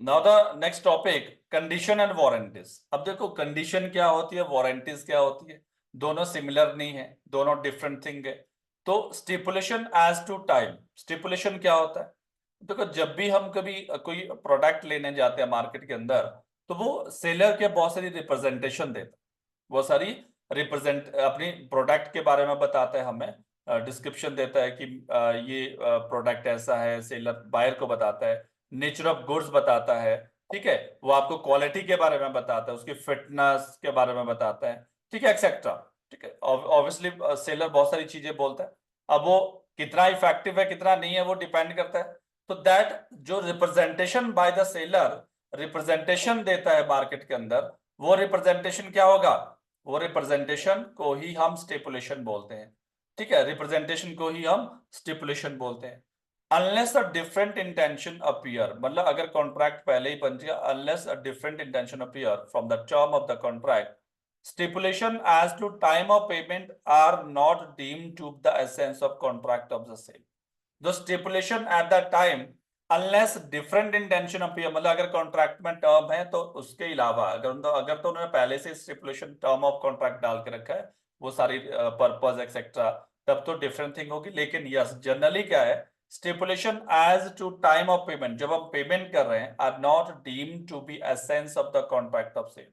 Now the next topic, condition and warranties. अब देखो condition क्या होती है, वारंटीज क्या होती है, दोनों सिमिलर नहीं है, दोनों डिफरेंट थिंग है। तो stipulation as to time, stipulation क्या होता है? देखो जब भी हम कभी कोई प्रोडक्ट लेने जाते हैं मार्केट के अंदर, तो वो सेलर के बहुत सारी रिप्रेजेंटेशन देता है, बहुत सारी रिप्रेजेंट अपनी प्रोडक्ट के बारे में बताता है हमें, डिस्क्रिप्शन देता है कि ये प्रोडक्ट ऐसा है, सेलर बायर को बताता है, नेचर ऑफ गुड्स बताता है, ठीक है, वो आपको क्वालिटी के बारे में बताता है, उसकी फिटनेस के बारे में बताता है, ठीक है, एक्सेट्रा। ठीक है, ऑब्वियसली सेलर बहुत सारी चीजें बोलता है। अब वो कितना इफेक्टिव है कितना नहीं है वो डिपेंड करता है। तो दैट जो representation bye the seller representation देता है मार्केट के अंदर, वो रिप्रेजेंटेशन क्या होगा? वो रिप्रेजेंटेशन को ही हम स्टिपुलेशन बोलते हैं। ठीक है, रिप्रेजेंटेशन को ही हम स्टिपुलेशन बोलते हैं। Unless a different intention appear, मतलब अगर कॉन्ट्रैक्ट पहले ही बन गया, unless a different intention appear from the term of the contract, stipulation as to time of payment are not deemed to the essence of contract of the sale. जो stipulation at the time, unless different intention appear, मतलब अगर contract में term है तो उसके अलावा अगर तो उन्होंने पहले से स्टिपुलेशन टर्म ऑफ कॉन्ट्रैक्ट डाल के रखा है, वो सारी पर्पस एक्सेट्रा, तब तो डिफरेंट थिंग होगी। लेकिन यस, जनरली क्या है, stipulation as to time of payment, जब हम पेमेंट कर रहे हैं, are not deemed to be essence of the contract of sale,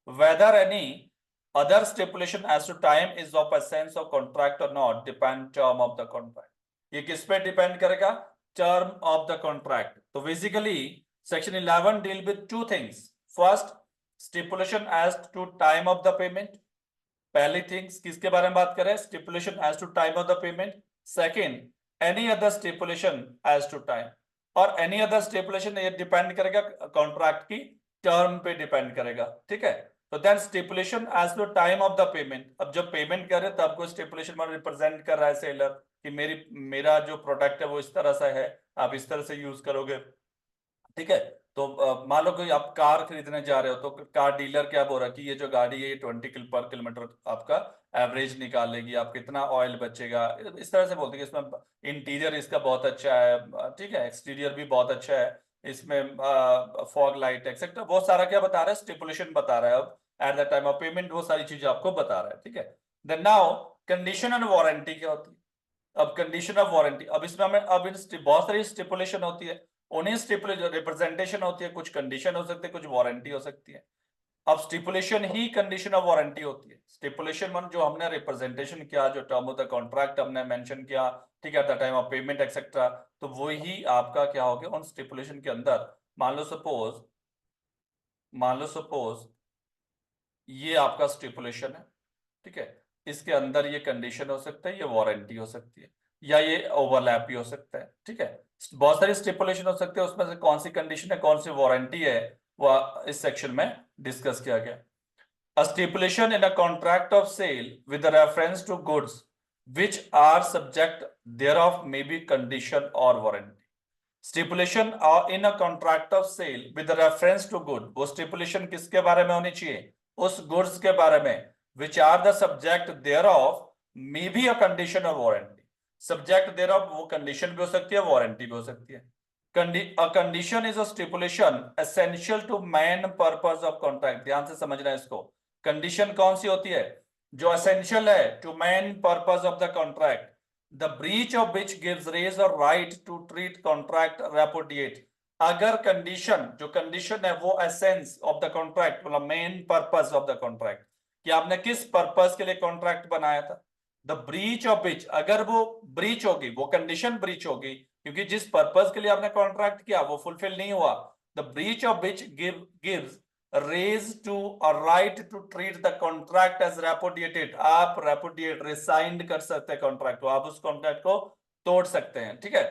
whether any other stipulation as to time is of essence of contract or not depend term of the contract। ये किस पे depend करेगा? Term of the contract. तो basically section 11 deal with two things. First, stipulation as to time of the payment. पहली things किसके बारे में बात करें? Stipulation as to time of the payment. Second, any other stipulation as to time. और any other stipulation ये depend करेगा contract की टर्म पे डिपेंड करेगा। ठीक है, तो then stipulation as to time of the payment. अब जब पेमेंट कर रहे तब को स्टिपुलेशन में रिप्रेजेंट कर रहा है सेलर कि मेरा जो प्रोडक्ट है वो इस तरह से है, आप इस तरह से यूज करोगे। ठीक है, तो मान लो कि आप कार खरीदने जा रहे हो, तो कार डीलर क्या बोल रहा है कि ये जो गाड़ी है ये 20 पर किलोमीटर आपका एवरेज निकालेगी, आप कितना ऑयल बचेगा, इस तरह से बोलते हैं कि इसमें इंटीरियर इसका बहुत अच्छा है, ठीक है, एक्सटीरियर भी बहुत अच्छा है, इसमें फॉग लाइट एक्सेट्रा बहुत सारा क्या बता रहा है, स्टिपुलेशन बता रहा है। अब at the time of payment वो सारी चीजें आपको बता रहा है। ठीक है, then now condition and warranty क्या होती है? अब कंडीशन ऑफ वारंटी, अब इसमें हमें अब बहुत सारी स्टिपुलेशन होती है, उन्हीं स्टिपुलेशन रिप्रेजेंटेशन होती है, कुछ कंडीशन हो सकती है, कुछ वारंटी हो सकती है। अब stipulation he condition of warranty होती है। स्टिपुलेशन मान जो हमने रिप्रेजेंटेशन किया, जो टर्म ऑफ द कॉन्ट्रैक्ट हमने मेंशन किया, ठीक है, eight the time of payment etcetera, तो वो ही आपका क्या हो गया उन स्टिपुलेशन के अंदर। मान लो सपोज ये आपका स्टिपुलेशन है, ठीक है, इसके अंदर ये कंडीशन हो सकता है, ये वारंटी हो सकती है, या ये ओवरलैप भी हो सकता है। ठीक है, बहुत सारी स्टिपुलेशन हो सकते हैं, उसमें से कौन सी कंडीशन है कौन सी वारंटी है वो इस सेक्शन में डिस्कस किया गया। A stipulation in a contract of sale with a reference to goods which are subject thereof may be condition or warranty। Stipulation in a contract of sale with reference to good, वो stipulation किसके बारे में होनी चाहिए? उस goods के बारे में, which are the subject thereof may be a condition और वारंटी। सब्जेक्ट देयर ऑफ वो कंडीशन भी हो सकती है, वारंटी भी हो सकती है। A condition is a stipulation essential to main purpose of contract. ध्यान से समझना है इसको। कंडीशन कौन सी होती है? जो एसेंशियल है to main purpose of the contract, the breach of which gives raise or right to treat contract repudiate। अगर कंडीशन, जो कंडीशन है वो एसेंस ऑफ द कॉन्ट्रैक्ट, मतलब main purpose of the contract, कि आपने किस पर्पस के लिए कॉन्ट्रैक्ट बनाया था, द ब्रीच ऑफ विच, अगर वो ब्रीच होगी, वो कंडीशन ब्रीच होगी, क्योंकि जिस पर्पस के लिए आपने कॉन्ट्रैक्ट किया वो फुलफिल नहीं हुआ, the breach of which gives rise to a right to treat the contract as repudiated. आप रेपुडिएट रिसाइंड कर सकते हैं कॉन्ट्रैक्ट को, आप उस कॉन्ट्रैक्ट को तोड़ सकते हैं। ठीक है,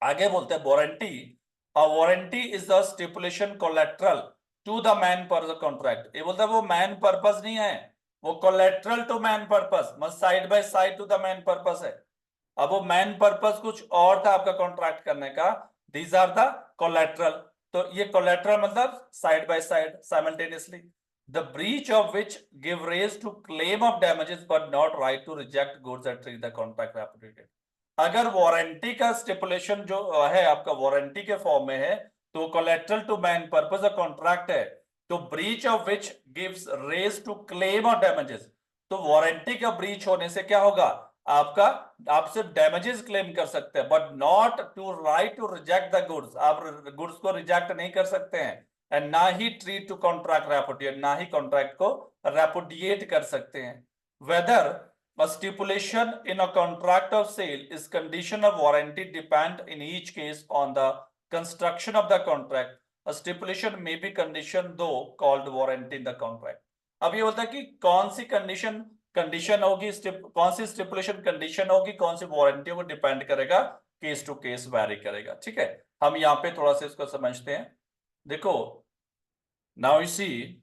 आगे बोलते हैं warranty. A warranty is the stipulation collateral to the main purpose contract. ये बोलता है वो मैन पर्पस नहीं है, वो कोलेट्रल टू मैन पर्पस, मतलब side by side to the main purpose है। अब वो मैन पर्पस कुछ और था आपका कॉन्ट्रैक्ट करने का, दीज आर द कोलेट्रल। तो ये कोलेट्रल मतलब side by side simultaneously, the breach of which give rise to claim of damages but not right to reject goods at the contract repudiated. अगर वारंटी का stipulation जो है आपका warranty के form में है, तो collateral to main purpose of contract है, तो breach of which gives rise to claim और डैमेजेस। तो वारंटी का ब्रीच होने से क्या होगा, आपका, आप सिर्फ डैमेजेस क्लेम कर सकते हैं, but not to right to reject the goods. आप गुड्स को रिजेक्ट नहीं कर सकते हैं, एंड ना ही ट्रीट टू कॉन्ट्रैक्ट रेपुडिएट, ना ही कॉन्ट्रैक्ट को रेपुडिएट कर सकते हैं। Whether a stipulation in a contract of sale is condition of warranty depend in each case on the construction of the contract. A stipulation may be condition though called warranty in the contract. अब ये होता है कि कौन सी condition होगी, कौन सी stipulation condition होगी, कौन सी वारंटी होगी, डिपेंड करेगा, केस टू केस वैरी करेगा। ठीक है, हम यहाँ पे थोड़ा सा इसको समझते हैं। देखो, नाउ यू सी,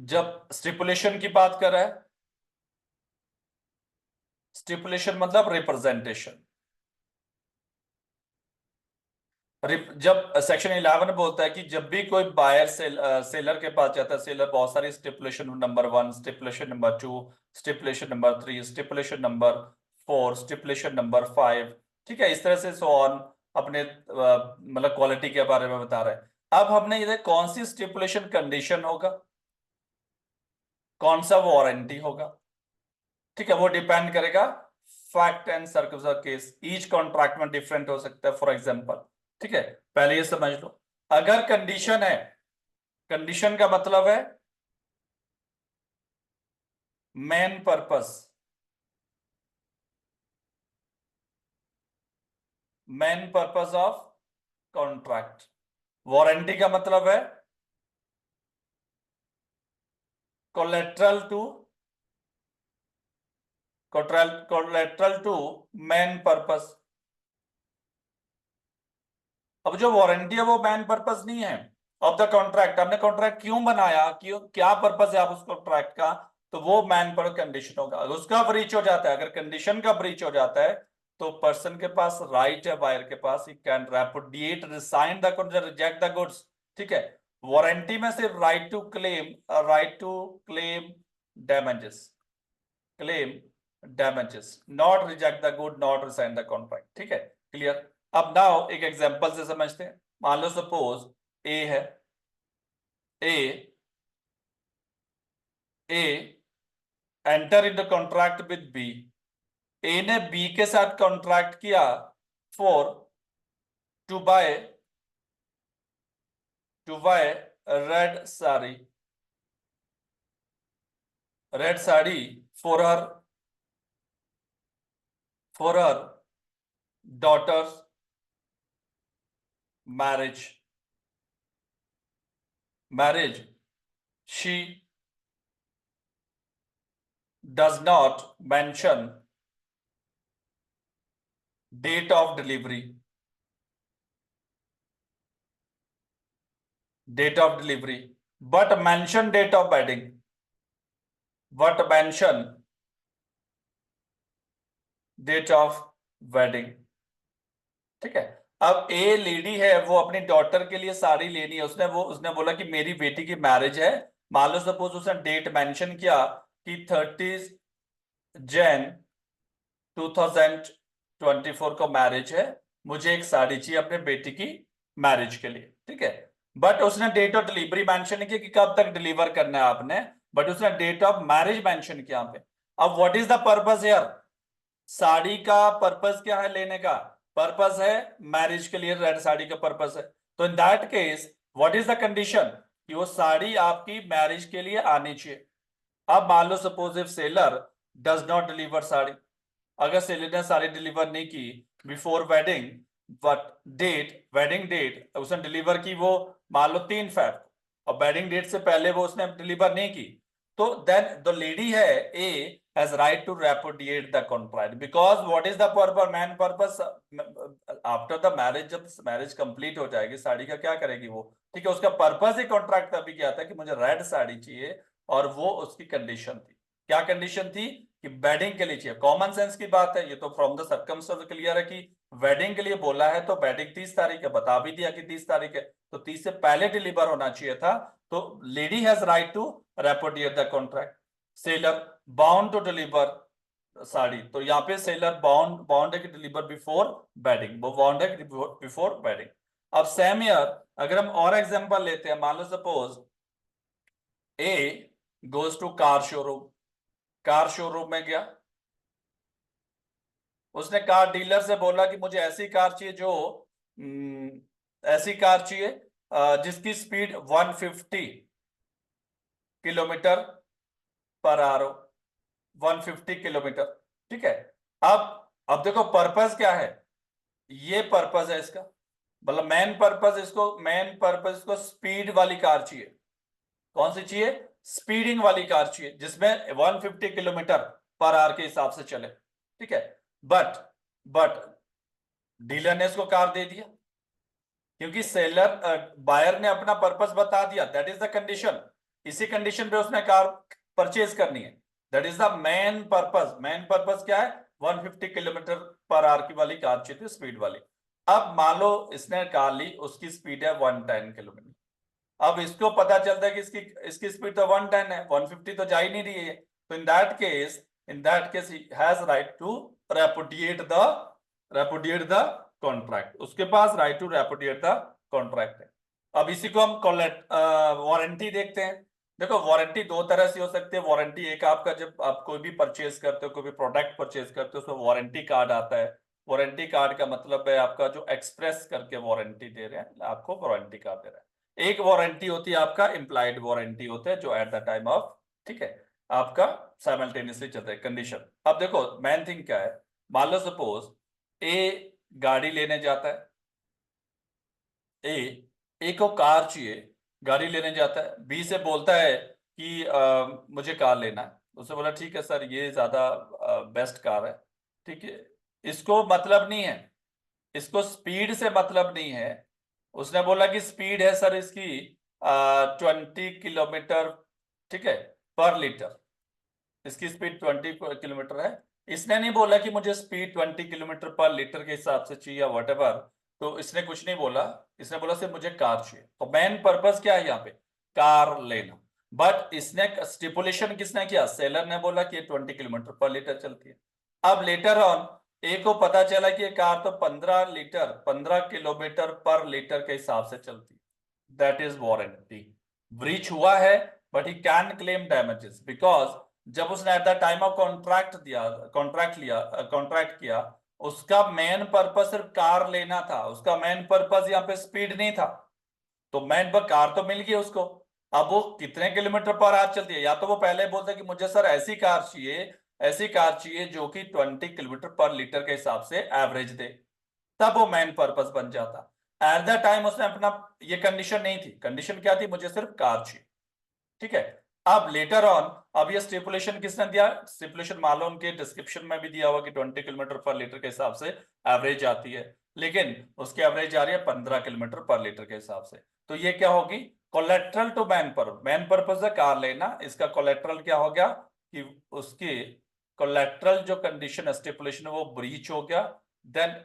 जब स्टिपुलेशन की बात कर रहा है, स्टिपुलेशन मतलब रिप्रेजेंटेशन। जब सेक्शन 11 बोलता है कि जब भी कोई बायर सेलर के पास जाता है, सेलर बहुत सारी stipulation, number 1, stipulation number 2, stipulation number 3, stipulation number 4, stipulation number 5, ठीक है, इस तरह से सो ऑन अपने मतलब क्वालिटी के बारे में बता रहे हैं। अब हमने इधर कौन सी स्टिपुलेशन कंडीशन होगा, कौन सा वारंटी होगा, ठीक है, वो डिपेंड करेगा fact and circumstance case, each contract में डिफरेंट हो सकता है। फॉर एग्जांपल, ठीक है, पहले ये समझ लो, अगर कंडीशन है, कंडीशन का मतलब है main purpose, main purpose of contract. Warranty का मतलब है collateral to, collateral to main purpose. अब जो वारंटी है वो मेन पर्पस नहीं है ऑफ द कॉन्ट्रैक्ट। हमने कॉन्ट्रैक्ट क्यों बनाया, क्यों, क्या पर्पस है आप उस कॉन्ट्रैक्ट का, तो वो मैन पर कंडीशन होगा। अगर उसका ब्रीच हो जाता है, अगर कंडीशन का ब्रीच हो जाता है, तो पर्सन के पास राइट है, बायर के पास, he can repudiate, rescind the goods, reject the goods. ठीक है, वारंटी में सिर्फ right to claim, right to claim damages, claim damages, not reject the good, not rescind the contract. ठीक है, क्लियर। अब नाउ एक एग्जांपल से समझते हैं। मान लो सपोज ए है, A enter in the contract with B. A ने बी के साथ कॉन्ट्रैक्ट किया for to buy red sari, red sari for her daughter's marriage. She does not mention date of delivery, but mention date of wedding, but mention date of wedding। ठीक है, अब ए lady है, वो अपनी डॉटर के लिए साड़ी लेनी है, उसने बोला कि मेरी बेटी की मैरिज है। मान लो सपोज उसने डेट मेंशन किया कि 30 जैन 2024 को मैरिज है, मुझे एक साड़ी चाहिए अपने बेटी की मैरिज के लिए। ठीक है, बट उसने डेट ऑफ डिलीवरी मेंशन किया कि कब तक डिलीवर करना है आपने, बट उसने डेट ऑफ मैरिज मेंशन किया यहाँ पे। अब what is the purpose here, sari का पर्पस क्या है लेने का, पर्पस है मैरिज के लिए, रेड साड़ी का पर्पस है। तो in that case what is the condition, कि वो साड़ी आपकी मैरिज के लिए आनी चाहिए। अब मान लो suppose if seller does not deliver sari, अगर सेलर ने साड़ी डिलीवर नहीं की before wedding, but wedding date उसने डिलीवर की वो मान लो 3 फेब, और वेडिंग डेट से पहले वो उसने डिलीवर नहीं की, तो देन द लेडी है ए has right to repudiate the contract, because what is the purpose, main purpose after the marriage, जब मैरिज कंप्लीट हो जाएगी, साड़ी का क्या करेगी वो, ठीक है, उसका पर्पस ही कॉन्ट्रैक्ट तभी किया था कि मुझे रेड साड़ी चाहिए, और वो उसकी कंडीशन थी। क्या कंडीशन थी, कि वेडिंग के लिए चाहिए। कॉमन सेंस की बात है ये, तो फ्रॉम द सर्कमस्टेंस क्लियर है कि वेडिंग के लिए बोला है, तो वेडिंग 30 तारीख है, बता भी दिया कि 30 तारीख है, तो 30 से पहले डिलीवर होना चाहिए था। तो lady has right to repudiate the contract, seller bound to deliver sari, तो यहाँ पे सेलर बाउंड है कि डिलीवर बिफोर वेडिंग, वो बाउंड है कि बिफोर वेडिंग। अब सेम ईयर अगर हम और एग्जांपल लेते हैं, मान लो suppose A goes to car showroom, car showroom में गया, उसने कार डीलर से बोला कि मुझे ऐसी कार चाहिए जो ऐसी कार चाहिए जिसकी स्पीड 150 किलोमीटर पर आवर हो, 150 किलोमीटर, ठीक है। अब देखो पर्पस क्या है, ये पर्पस है इसका, मतलब मेन पर्पस इसको स्पीड वाली कार चाहिए। कौन सी चाहिए? स्पीडिंग वाली कार चाहिए जिसमें 150 किलोमीटर पर आवर के हिसाब से चले, ठीक है। बट बट डीलर ने इसको कार दे दिया, क्योंकि सेलर बायर ने अपना पर्पस बता दिया, दैट इज द कंडीशन, इसी कंडीशन पे उसने कार परचेज करनी है, that is the main purpose. Main purpose क्या है? 150 किलोमीटर पर आवर की वाली कार चाहिए थी, स्पीड वाली। अब मान लो इसने कार ली, उसकी स्पीड है 110 किलोमीटर। अब इसको पता चलता है कि इसकी इसकी स्पीड तो 110 है, 150 तो जा ही नहीं रही है, तो in that case he has right to repudiate the contract, उसके पास right to repudiate the contract है। अब इसी को हम वारंटी देखते हैं। देखो वारंटी दो तरह से हो सकती है। वारंटी एक, आपका जब आप कोई भी परचेज करते हो, कोई भी प्रोडक्ट परचेज करते हो, उसमें वारंटी कार्ड आता है। वारंटी कार्ड का मतलब है आपका जो एक्सप्रेस करके वारंटी दे रहे हैं, आपको वारंटी कार्ड दे रहा है। एक वारंटी होती है आपका इम्प्लाइड वारंटी होता है, जो एट द टाइम ऑफ, ठीक है, आपका साइमल्टेनियसली चलता है कंडीशन। अब देखो मेन थिंग क्या है, मान लो सपोज ए गाड़ी लेने जाता है, ए को कार चाहिए, गाड़ी लेने जाता है, बी से बोलता है कि मुझे कार लेना है। उसने बोला ठीक है सर, ये ज्यादा बेस्ट कार है, ठीक है। इसको मतलब नहीं है, इसको स्पीड से मतलब नहीं है। उसने बोला कि स्पीड है सर इसकी 20 किलोमीटर, ठीक है, पर लीटर, इसकी स्पीड 20 किलोमीटर है। इसने नहीं बोला कि मुझे स्पीड 20 किलोमीटर पर लीटर के हिसाब से चाहिए या वट एवर, तो इसने कुछ नहीं बोला, इसने बोला सिर्फ मुझे कार चाहिए। तो मेन पर्पस क्या है यहाँ पे? कार लेना। बट इसने स्टिपुलेशन किसने किया? सेलर ने बोला कि 20 किलोमीटर पर लीटर चलती है। अब लेटर ऑन ए को पता चला कि ये कार तो 15 किलोमीटर पर लीटर के हिसाब से चलती है, दैट इज वारंटी। ब्रीच हुआ है but he can claim damages, because जब उसने eight the time of contract किया, उसका मेन पर्पस सिर्फ कार लेना था, उसका मेन पर्पस यहाँ पे स्पीड नहीं था। तो मेन पर कार तो मिल गई उसको, अब वो कितने किलोमीटर पर आवर चलती है, या तो वो पहले बोलता कि मुझे सर ऐसी कार चाहिए जो कि 20 किलोमीटर पर लीटर के हिसाब से एवरेज दे, तब वो मेन पर्पस बन जाता। एट द टाइम उसने अपना, ये कंडीशन नहीं थी, कंडीशन क्या थी? मुझे सिर्फ कार चाहिए, ठीक है। अब लेटर ऑन, अब ये स्टिपुलेशन किसने दिया? स्टिपुलेशन मालूम के डिस्क्रिप्शन में भी दिया हुआ कि 20 किलोमीटर पर लीटर के हिसाब से एवरेज आती है, लेकिन उसकी एवरेज आ रही है 15 किलोमीटर पर लीटर के हिसाब से। तो ये क्या होगी? कोलेट्रल टू मेन पर्पस है कार लेना, इसका कोलेट्रल क्या हो गया कि उसकी कोलेट्रल जो कंडीशन स्टिपुलेशन है वो ब्रीच हो गया। देन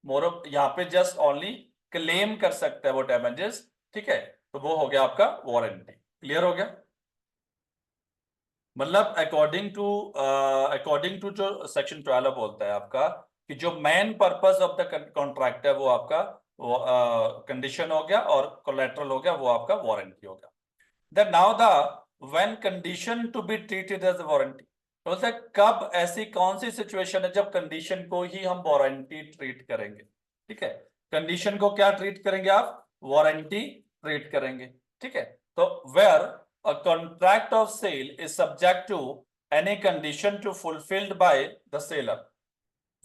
मोर यहाँ पे जस्ट ओनली क्लेम कर सकता है वो डैमेजेस, ठीक है। तो वो हो गया आपका वारंटी। क्लियर हो गया? मतलब अकॉर्डिंग टू जो सेक्शन 12 बोलता है आपका कि जो main purpose of the contract है वो आपका कंडीशन हो गया, और कोलेट्रल हो गया वो आपका वारंटी हो गया। Then now the when condition to be treated as warranty, तो कब ऐसी कौन सी सिचुएशन है जब कंडीशन को ही हम वारंटी ट्रीट करेंगे, ठीक है। कंडीशन को क्या ट्रीट करेंगे आप? वारंटी ट्रीट करेंगे, ठीक है। तो where a contract of sale is subject to any condition to fulfilled by the seller,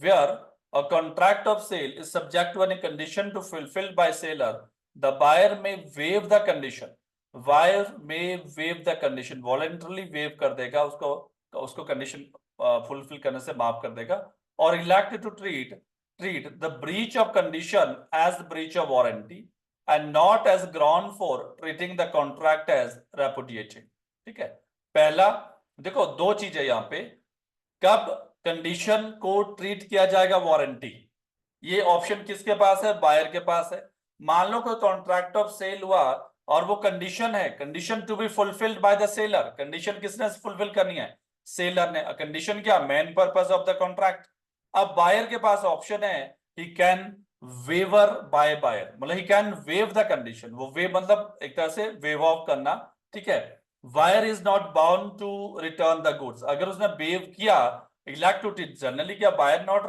where a contract of sale is subject to any condition to fulfilled by seller, the buyer may waive the condition, voluntarily waive कर देगा उसको condition fulfil करने से माफ कर देगा, और elect to treat the breach of condition as the breach of warranty and not as ground for treating the contract as repudiating, ठीक है। पहला देखो, दो चीजें यहाँ पे, कब कंडीशन को ट्रीट किया जाएगा वारंटी, ये ऑप्शन किसके पास है? बायर के पास है। मान लो कोई कॉन्ट्रैक्ट ऑफ सेल हुआ और वो कंडीशन है, condition to be fulfilled by the seller, condition किसने फुलफिल करनी है? सेलर ने। कंडीशन क्या, main purpose of the contract. अब बायर के पास ऑप्शन है, he can waiver by buyer, मतलब he can waive the condition. वो वेव मतलब एक तरह से वेव ऑफ करना, ठीक है। Buyer is not bound to return the goods, अगर उसने वेव किया elect to it generally क्या buyer not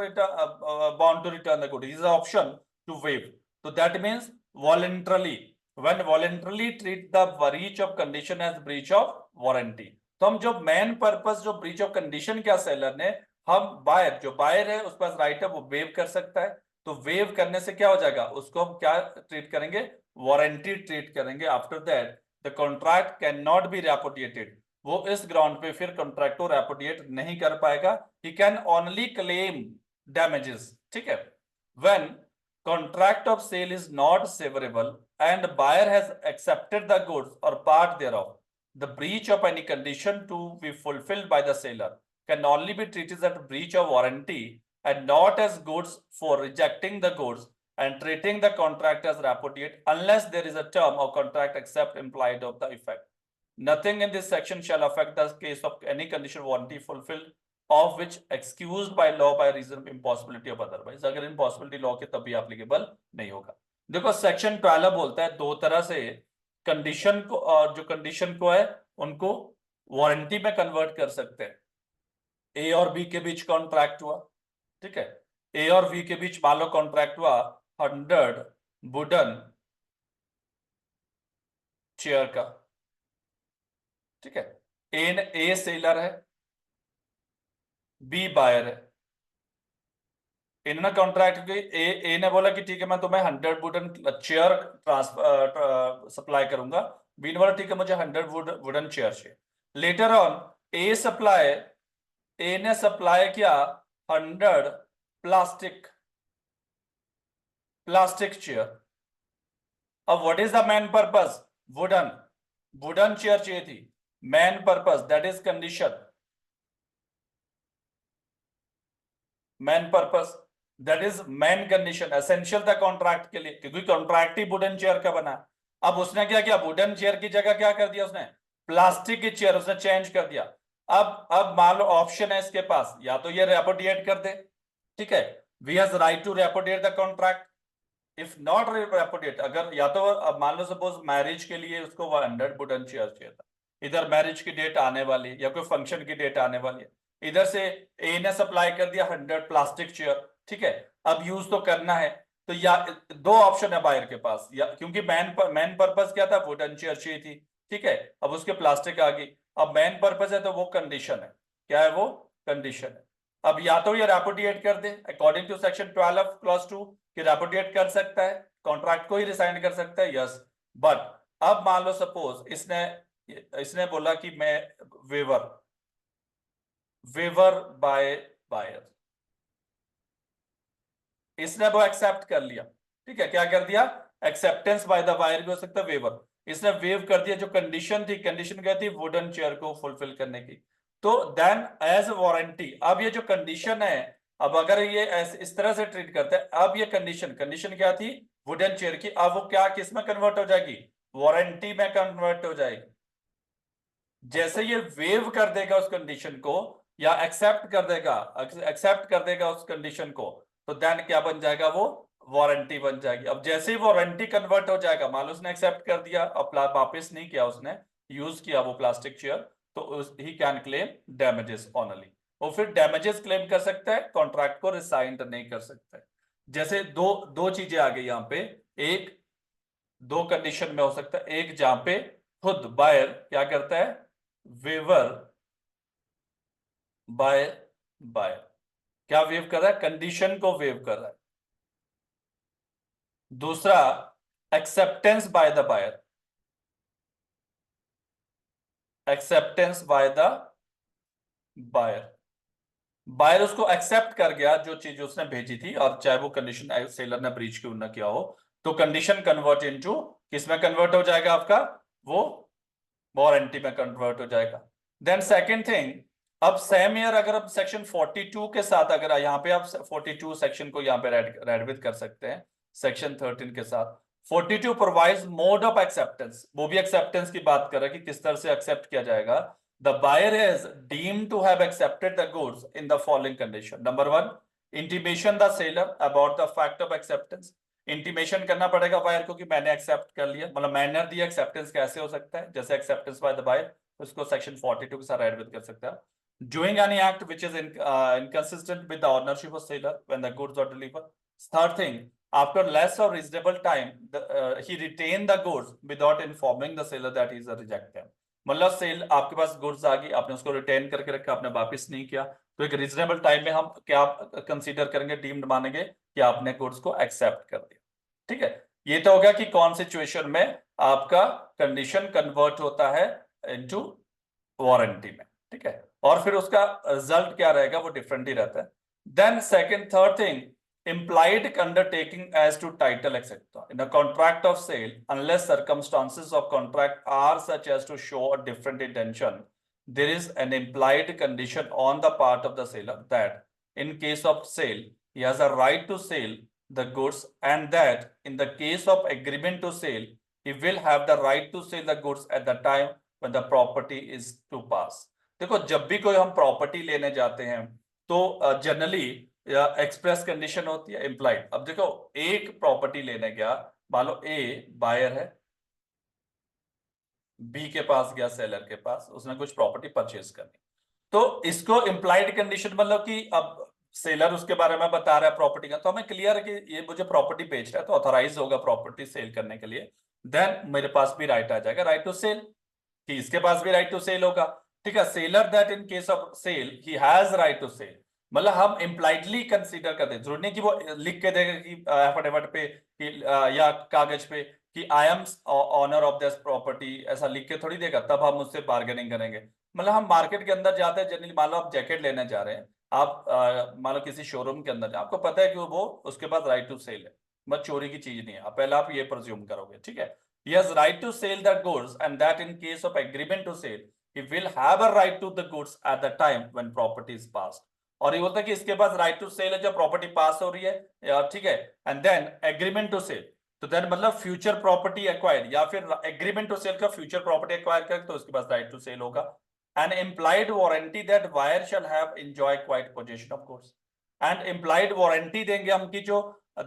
bound to return the good, is an option to waive, so that means voluntarily, when voluntarily treat the breach of condition as breach of warranty। तो हम जो main purpose जो breach of condition क्या seller ने, हम buyer जो buyer है उस पास राइट है वो वेव कर सकता है, तो वेव करने से क्या हो जाएगा, उसको हम क्या ट्रीट करेंगे, वारंटी ट्रीट करेंगे। After that the contract can not be repudiated, वो इस ग्राउंड पे फिर कॉन्ट्रैक्ट को रेपुडिएट नहीं कर पाएगा। He can only claim damages, ठीक है। When contract of sale is not severable and buyer has accepted the goods or part thereof, the breach of any condition to be fulfilled by the seller can only be treated as breach of warranty and not as goods for rejecting the goods and treating the contract as repudiate unless there is a term of contract except implied of the effect. Nothing in this section shall affect the case of any condition warranty fulfilled of which excused by law by reason of impossibility of otherwise। अगर impossibility law के तभी applicable नहीं होगा। देखो section 12 बोलता है दो तरह से कंडीशन को, और जो कंडीशन को है उनको वारंटी में कन्वर्ट कर सकते हैं। ए और बी के बीच कॉन्ट्रैक्ट हुआ, ठीक है, ए और बी के बीच मान लो कॉन्ट्रैक्ट हुआ 100 वुडन चेयर का, ठीक है। ए सेलर है, बी बायर है। इन्होंने कॉन्ट्रैक्ट की, ए ने बोला कि ठीक है मैं तुम्हें 100 वुडन चेयर सप्लाई करूंगा, बी ने बोला ठीक है मुझे 100 वुडन चेयर चाहिए। लेटर ऑन ए ने सप्लाई किया 100 प्लास्टिक चेयर। अब what is the main purpose, wooden chair चाहिए थी, main purpose that is condition, main purpose that is main condition, essential था कॉन्ट्रैक्ट के लिए, क्योंकि कॉन्ट्रैक्ट ही वुडन चेयर का बना। अब उसने क्या किया, वुडन चेयर की जगह क्या कर दिया उसने, प्लास्टिक की चेयर उसने चेंज कर दिया। अब मान लो ऑप्शन है इसके पास, या तो ये रेपुडिएट कर दे, ठीक है, we has right to repudiate the contract. If not repudiate, अगर या तो अब मान लो सपोज मैरिज के लिए उसको 100 वुडन चेयर चाहिए था, इधर मैरिज की डेट आने वाली या कोई फंक्शन की डेट आने वाली है, इधर से ए ने सप्लाई कर दिया 100 प्लास्टिक चेयर, ठीक है। अब यूज तो करना है, तो या दो ऑप्शन है बायर के पास, या क्योंकि मेन पर्पस क्या था, वुडन चेयर चाहिए थी, ठीक है, अब उसके प्लास्टिक आ गई। अब मेन पर्पस है तो वो कंडीशन है, क्या है वो, कंडीशन है। अब या तो ये रेपुडिएट कर दे अकॉर्डिंग टू सेक्शन 12 क्लॉज 2 कि रेपुडिएट कर सकता है, कॉन्ट्रैक्ट को ही रिसाइन कर सकता है, यस। बट अब मान लो सपोज इसने बोला कि मैं वेवर बाय बायर, इसने वो एक्सेप्ट कर लिया, ठीक है, क्या कर दिया, एक्सेप्टेंस बाय द बायर भी हो सकता है, वेवर, इसने वेव कर दिया। जो कंडीशन थी, कंडीशन क्या थी, वुडन चेयर को फुलफिल करने की, तो देन एज वारंटी, अब ये जो कंडीशन है, अब अगर ये इस तरह से ट्रीट करते हैं, अब ये कंडीशन क्या थी, वुडन चेयर की, अब वो क्या किस में कन्वर्ट हो जाएगी, वारंटी में कन्वर्ट हो जाएगी। जैसे ये वेव कर देगा उस कंडीशन को, या एक्सेप्ट कर देगा उस कंडीशन को, तो देन क्या बन जाएगा, वो वारंटी बन जाएगी। अब जैसे ही वारंटी कन्वर्ट हो जाएगा, मान लो उसने एक्सेप्ट कर दिया, अब वापस नहीं किया, उसने यूज किया वो प्लास्टिक चेयर, तो he can claim damages only, वो फिर डैमेजेस क्लेम कर सकता है, कॉन्ट्रैक्ट को रिसाइंड नहीं कर सकता है। जैसे दो चीजें आ गई यहाँ पे, एक दो कंडीशन में हो सकता है, एक जहां पे खुद बायर क्या करता है, वेवर बाय बायर, क्या वेव कर रहा है, कंडीशन को वेव कर रहा है। दूसरा acceptance by the buyer, acceptance by the buyer उसको एक्सेप्ट कर गया जो चीज उसने भेजी थी, और चाहे वो कंडीशन सेलर ने ब्रीच क्यों ना किया हो, तो कंडीशन कन्वर्ट इनटू किसमें कन्वर्ट हो जाएगा आपका, वो वारंटी में कन्वर्ट हो जाएगा। देन सेकंड थिंग, अब सेम ईयर अगर आप सेक्शन 42 के साथ, अगर यहाँ पे आप 42 सेक्शन को यहाँ पे रेड विद कर सकते हैं सेक्शन 13 के साथ। 42 प्रोवाइड्स मोड ऑफ एक्सेप्टेंस, वो भी एक्सेप्टेंस की बात कर रहा है कि किस तरह से एक्सेप्ट किया जाएगा। the buyer is deemed to have accepted the goods in the following condition. Number one, intimation the seller about the fact of acceptance. Intimation करना पड़ेगा बायर को कि मैंने एक्सेप्ट कर लिया, मतलब मैनर दी एक्सेप्टेंस कैसे हो सकता है, जैसे एक्सेप्टेंस बाय द बायर, उसको सेक्शन 42 के साथ ऐड विद कर सकता है. Doing any act which is inconsistent with the ownership of seller when the goods are delivered. Third thing, after less or reasonable time, he retained the goods without informing the seller that he is reject them. मतलब cell आपके पास goods आ गई, आपने उसको retain करके रखा, आपने वापस नहीं किया, तो एक रीजनेबल टाइम में हम क्या कंसीडर करेंगे, डीम्ड मानेंगे कि आपने गुड्स को एक्सेप्ट कर दिया. ठीक है, ये तो हो गया कि कौन सिचुएशन में आपका कंडीशन कन्वर्ट होता है इनटू वारंटी में. ठीक है, और फिर उसका रिजल्ट क्या रहेगा वो डिफरेंट ही रहता है. Then second third thing, implied undertaking as to title etc. In a contract of sale, unless circumstances of contract are such as to show a different intention, there is an implied condition on the part of the seller that in case of sale, he has a right to sell the goods, and that in the case of agreement to sale, he will have the right to sell the goods at the time when the property is to pass. देखो, जब भी कोई हम property लेने जाते हैं तो generally या एक्सप्रेस कंडीशन होती है, इम्प्लाइड. अब देखो, एक प्रॉपर्टी लेने गया, मान लो ए बायर है, बी के पास गया सेलर के पास, उसने कुछ प्रॉपर्टी परचेज करनी, तो इसको इम्प्लाइड कंडीशन मतलब कि अब सेलर उसके बारे में बता रहा है प्रॉपर्टी का, तो हमें क्लियर है कि ये मुझे प्रॉपर्टी बेच रहा है, तो ऑथराइज होगा प्रॉपर्टी सेल करने के लिए. देन मेरे पास भी राइट आ जाएगा, राइट टू सेल, कि इसके पास भी राइट टू सेल होगा. ठीक है, seller that in case of sale he has right to sell, मतलब हम इम्प्लाइडली कंसीडर करते हैं. जरूरी नहीं कि वो लिख के देगा कि एफिडेविट पे या कागज पे कि I am owner of this property, ऐसा लिख के थोड़ी देगा, तब हम उससे बार्गेनिंग करेंगे. मतलब हम मार्केट के अंदर जाते हैं जनरली, मान लो आप जैकेट लेने जा रहे हैं, आप मान लो किसी शोरूम के अंदर, आपको पता है कि वो उसके पास राइट टू सेल है, बस चोरी की चीज नहीं है, पहले आप ये प्रिज्यूम करोगे. ठीक है, he has right to sell the goods, and that in case of agreement to sale, he will have a right to the goods at the time when property is passed. और ये बोलता है कि इसके पास right to cell है जब property पास हो रही है, ठीक है. And then agreement to sell, तो देन मतलब फ्यूचर प्रॉपर्टी एक्वायर्ड, या फिर एग्रीमेंट टू सेल का फ्यूचर प्रॉपर्टी एक्वायर कर, तो उसके पास राइट टू सेल होगा. An implied warranty that buyer shall have enjoy quiet possession of goods. And implied warranty देंगे हम कि जो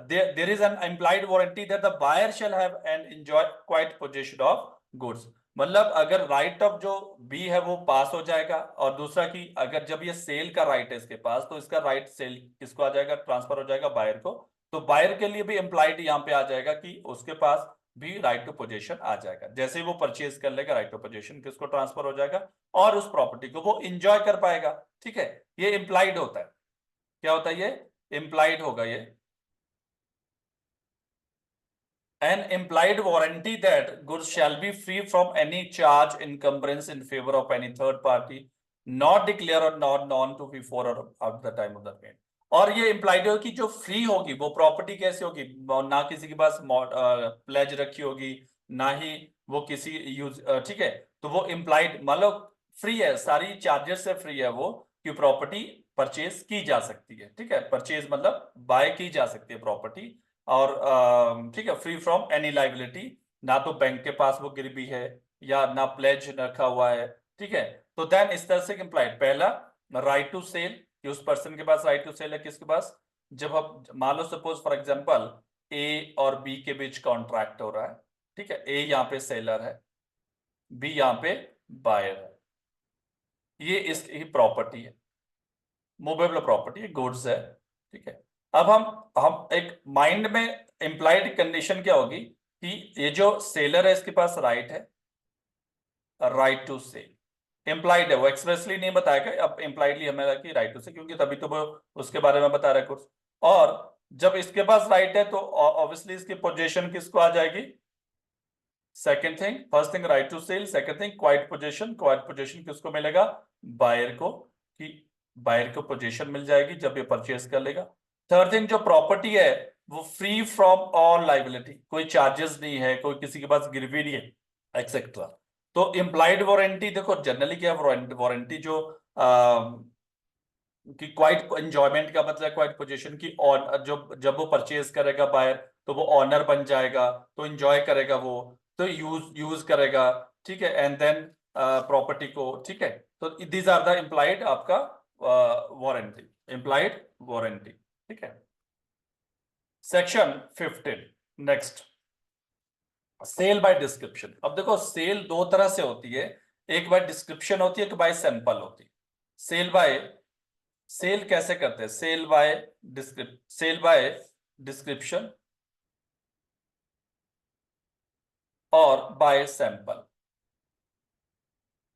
there is an implied warranty that the buyer shall have and enjoy quiet possession of goods. मतलब अगर right of जो B है वो पास हो जाएगा, और दूसरा कि अगर जब ये सेल का राइट है इसके पास, तो इसका राइट सेल किसको आ जाएगा, ट्रांसफर हो जाएगा बायर को. तो बायर के लिए भी इम्प्लाइड यहाँ पे आ जाएगा कि उसके पास भी राइट टू पोजेशन आ जाएगा. जैसे ही वो परचेज कर लेगा, राइट टू पोजेशन किसको ट्रांसफर हो जाएगा, और उस प्रॉपर्टी को वो इंजॉय कर पाएगा. ठीक है, ये इम्प्लाइड होता है. क्या होता है ये? इम्प्लाइड होगा ये. An implied warranty that goods shall be free from any charge, encumbrance in favor of any third party, not declare or not known to before or at the time of the payment. और ये implied हो कि जो free होगी वो property कैसे होगी, ना किसी के पास प्लेज रखी होगी, ना ही वो किसी यूज. ठीक है, तो वो implied मतलब फ्री है, सारी चार्जेस से फ्री है वो, कि प्रॉपर्टी परचेज की जा सकती है. ठीक है, परचेज मतलब बाय की जा सकती है प्रॉपर्टी, और ठीक है, फ्री फ्रॉम एनी लाइबिलिटी, ना तो बैंक के पास वो गिरवी है या ना प्लेज रखा हुआ है. ठीक है, तो देन इस तरह से इम्प्लाइड, पहला राइट टू सेल, कि उस पर्सन के पास राइट टू सेल है, किसके पास, जब हम मान लो सपोज फॉर एग्जांपल ए और बी के बीच कॉन्ट्रैक्ट हो रहा है. ठीक है, ए यहाँ पे सेलर है, बी यहाँ पे बायर है, ये इसकी प्रॉपर्टी है, मूवेबल प्रॉपर्टी है, गुड्स है. ठीक है, अब हम एक माइंड में इम्प्लाइड कंडीशन क्या होगी कि ये जो सेलर है इसके पास राइट है, राइट टू सेल. इम्प्लाइड है, वो एक्सप्रेसली नहीं बताएगा, अब इम्प्लाइडली हमें कि राइट टू सेल, क्योंकि तभी तो वो उसके बारे में बता रहा है कुछ. और जब इसके पास राइट है तो ऑब्वियसली इसकी पोजीशन किसको आ जाएगी, second thing, first thing right to sell, second thing quiet possession. Quiet possession किसको मिलेगा, बायर को, कि बायर को पोजीशन मिल जाएगी जब ये परचेज कर लेगा. थर्ड थिंग, जो प्रॉपर्टी है वो फ्री फ्रॉम ऑल लाइबिलिटी, कोई चार्जेस नहीं है, कोई किसी के पास गिरवी नहीं है, एक्सेट्रा. तो इम्प्लाइड वारंटी देखो जनरली क्या है, वारंटी जो कि क्वाइट एंजॉयमेंट का मतलब क्वाइट पोजीशन की, और जब वो परचेज करेगा बायर तो वो ऑनर बन जाएगा, तो एंजॉय करेगा वो, तो यूज करेगा. ठीक है, एंड देन प्रॉपर्टी को. ठीक है, तो दीज आर द इम्प्लाइड आपका वारंटी, इम्प्लाइड वारंटी, ठीक है। Section 15 next, sale by description. अब देखो सेल दो तरह से होती है, एक बाय डिस्क्रिप्शन होती है, एक बाय सैंपल होती है। सेल कैसे करते हैं? सेल बाय डिस्क्रिप्शन और बाय सैंपल।